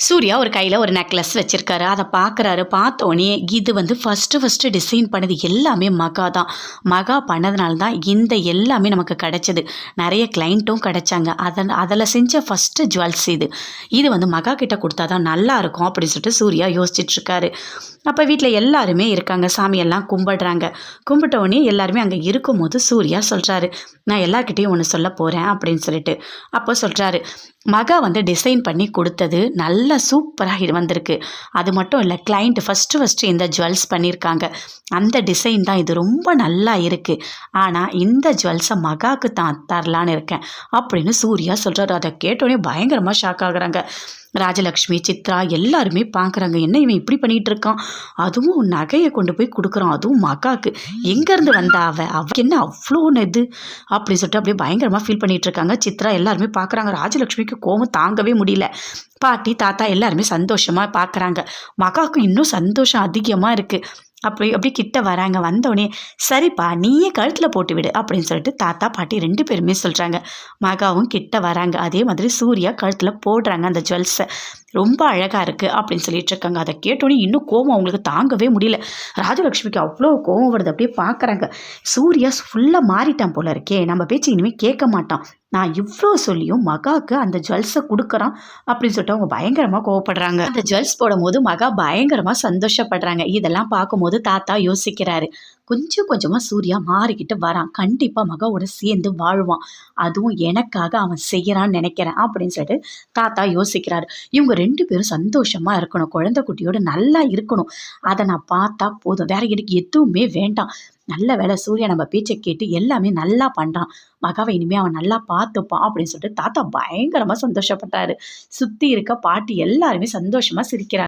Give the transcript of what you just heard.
சூர்யா ஒரு கையில் ஒரு நெக்லஸ் வச்சுருக்காரு. அதை பார்க்குறாரு. பார்த்தோன்னே இது வந்து ஃபஸ்ட்டு டிசைன் பண்ணது எல்லாமே மகா தான். மகா பண்ணதுனால தான் இந்த எல்லாமே நமக்கு கிடச்சிது. நிறைய கிளைண்ட்டும் கிடச்சாங்க. அதில் செஞ்ச ஃபஸ்ட்டு ஜுவல்ஸ் இது. இது வந்து மகா கிட்ட கொடுத்தா தான் நல்லாயிருக்கும் அப்படின்னு சொல்லிட்டு சூர்யா யோசிச்சுட்ருக்காரு. அப்போ வீட்டில் எல்லாருமே இருக்காங்க. சாமியெல்லாம் கும்பிடுறாங்க. கும்பிட்டோடனே எல்லாருமே அங்கே இருக்கும்போது சூர்யா சொல்கிறாரு, நான் எல்லார்கிட்டையும் ஒன்று சொல்ல போகிறேன் அப்படின்னு சொல்லிட்டு. அப்போ சொல்கிறாரு, மகா வந்து டிசைன் பண்ணி கொடுத்தது நல்லா சூப்பராக இது வந்திருக்கு. அது மட்டும் இல்லை, கிளைண்ட் ஃபஸ்ட்டு இந்த ஜுவல்ஸ் பண்ணியிருக்காங்க. அந்த டிசைன் தான் இது ரொம்ப நல்லா இருக்குது. ஆனால் இந்த ஜுவல்ஸை மகாவுக்கு தான் தரலான்னு இருக்கேன் அப்படின்னு சூர்யா சொல்கிறாரு. அதை கேட்டோடனே பயங்கரமாக ஷாக் ஆகுறாங்க. ராஜலக்ஷ்மி, சித்ரா எல்லாருமே பார்க்குறாங்க. என்ன இவன் இப்படி பண்ணிகிட்டு இருக்கான், அதுவும் நகையை கொண்டு போய் கொடுக்குறான், அதுவும் மகாவுக்கு. எங்கேருந்து வந்தா அவளுக்கு என்ன அவ்வளோ இது அப்படின்னு சொல்லிட்டு அப்படியே பயங்கரமாக ஃபீல் பண்ணிகிட்டு இருக்காங்க. சித்ரா எல்லாருமே பார்க்குறாங்க. ராஜலக்ஷ்மிக்கு கோபம் தாங்கவே முடியல. பாட்டி, தாத்தா எல்லாருமே சந்தோஷமாக பார்க்குறாங்க. மகாவுக்கு இன்னும் சந்தோஷம் அதிகமாக இருக்குது. அப்படி கிட்ட வராங்க. வந்தோடனே, சரிப்பா நீயே கழுத்தில் போட்டு விடு அப்படின்னு சொல்லிட்டு தாத்தா பாட்டி 2 பேருமே சொல்கிறாங்க. மகாவும் கிட்ட வராங்க. அதே மாதிரி சூர்யா கழுத்தில் போடுறாங்க அந்த ஜுவல்ஸை. ரொம்ப அழகாக இருக்குது அப்படின்னு சொல்லிட்டு இருக்காங்க. அதை கேட்டோன்னே இன்னும் கோவம் அவங்களுக்கு தாங்கவே முடியல. ராஜலக்ஷ்மிக்கு அவ்வளோ கோவம் வருது. அப்படியே பார்க்குறாங்க. சூர்யா ஃபுல்லாக மாறிட்டான் போல இருக்கே, நம்ம பேச்சு இனிமேல் கேட்க மாட்டான். நான் இவ்வளோ சொல்லியும் மகாவுக்கு அந்த ஜுவல்ஸை கொடுக்குறான் அப்படின்னு சொல்லிட்டு அவங்க பயங்கரமாக கோவப்படுறாங்க. அந்த ஜுவல்ஸ் போடும்போது மகா பயங்கரமாக சந்தோஷப்படுறாங்க. இதெல்லாம் பார்க்கும்போது தாத்தா யோசிக்கிறாரு, கொஞ்சம் கொஞ்சமாக சூர்யா மாறிக்கிட்டு வரான். கண்டிப்பாக மகாவோட சேர்ந்து வாழ்வான். அதுவும் எனக்காக அவன் செய்கிறான்னு நினைக்கிறேன் அப்படின்னு சொல்லிட்டு தாத்தா யோசிக்கிறாரு. இவங்க 2 பேரும் சந்தோஷமாக இருக்கணும், குழந்தை குட்டியோட நல்லா இருக்கணும். அதை நான் பார்த்தா போதும், வேற எனக்கு எதுவுமே வேண்டாம். நல்ல வேலை சூர்யா நம்ம பேச்சை கேட்டு எல்லாமே நல்லா பண்ணுறான். மகாவை இனிமேல் அவன் நல்லா பார்த்துப்பான் அப்படின்னு சொல்லிட்டு தாத்தா பயங்கரமாக சந்தோஷப்பட்டாரு. சுற்றி இருக்க பாட்டி எல்லாருமே சந்தோஷமாக சிரிக்கிறாங்க.